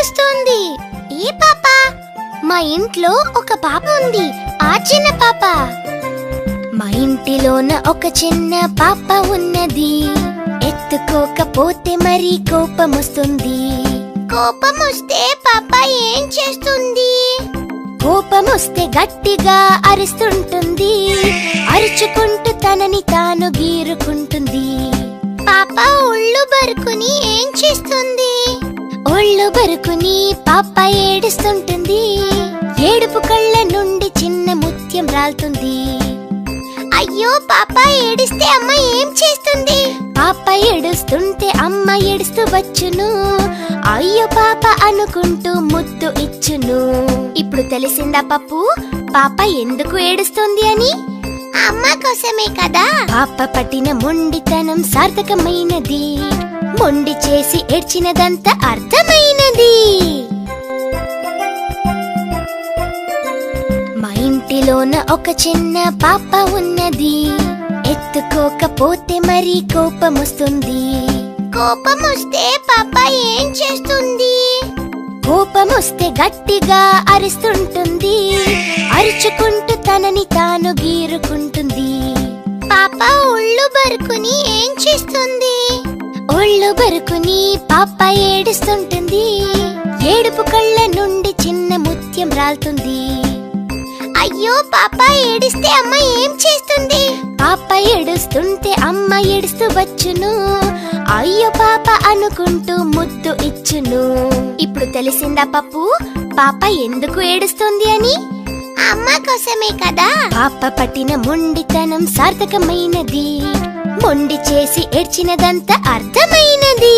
వస్తోంది. ఏ పాప? మా ఇంట్లో ఒక పాప ఉంది, ఆ చిన్న పాప. మా ఇంటిలోన ఒక చిన్న పాప ఉన్నది, ఎత్తుకోకపోతే మరి కోపమొస్తుంది. కోపమొస్తే పాప ఏం చేస్తుంది? కోపమొస్తే గట్టిగా అరుస్తుంటుంది, అరుచుకుంటూ తనని తాను గీరుకుంటుంది. పాప ఒళ్ళు బరుకుని ఏం చేస్తుంది? ఒళ్ళు బరుకుని పాప ఏడుస్తుంటుంది. ఏడుపు కళ్ళ నుండి చిన్న ముత్యం రాలుతుంది. అయ్యో, పాప ఏడిస్తే అమ్మ ఏం చేస్తుంది? పాప ఏడుస్తుంటే అమ్మ ఏడుస్తూ వచ్చును. అయ్యో పాప అనుకుంటూ ముద్దు ఇచ్చును. ఇప్పుడు తెలిసిందా పప్పు, పాప ఎందుకు ఏడుస్తుంది అని? అమ్మ కోసమే కదా. పాప పట్టిన మొండితనం సార్థకమైనది, మొండి చేసి ఏడ్చినదంతా అర్థమైనది. మా ఇంటిలోన ఒక చిన్న పాప ఉన్నది, ఎత్తుకోకపోతే మరి కోపమొస్తుంది. కోపమొస్తే పాప ఏం చేస్తుంది? కోపమొస్తే గట్టిగా అరుస్తుంటుంది, అరుచుకుంటూ తనని తాను గీరుకుంటుంది. పాప ఒళ్ళు బరుకుని ఏం చేస్తుంది? ఒళ్ళు బరుకుని పాప ఏడుస్తుంటుంది. ఏడుపు కళ్ళ నుండి చిన్న ముత్యం రాలుతుంది. అయ్యో, పాప ఏడిస్తే అమ్మ ఏం చేస్తుంది? పాప ఏడుస్తుంటే అమ్మ ఏడుస్తూ వచ్చును. అయ్యో పాప అనుకుంటూ ముద్దు ఇచ్చును. ఇప్పుడు తెలిసిందా పప్పు, పాప ఎందుకు ఏడుస్తుంది అని? అమ్మ కోసమే కదా. పాప పట్టిన మొండితనం సార్థకమైనది, మొండి చేసి ఏడ్చినదంతా అర్థమైనది.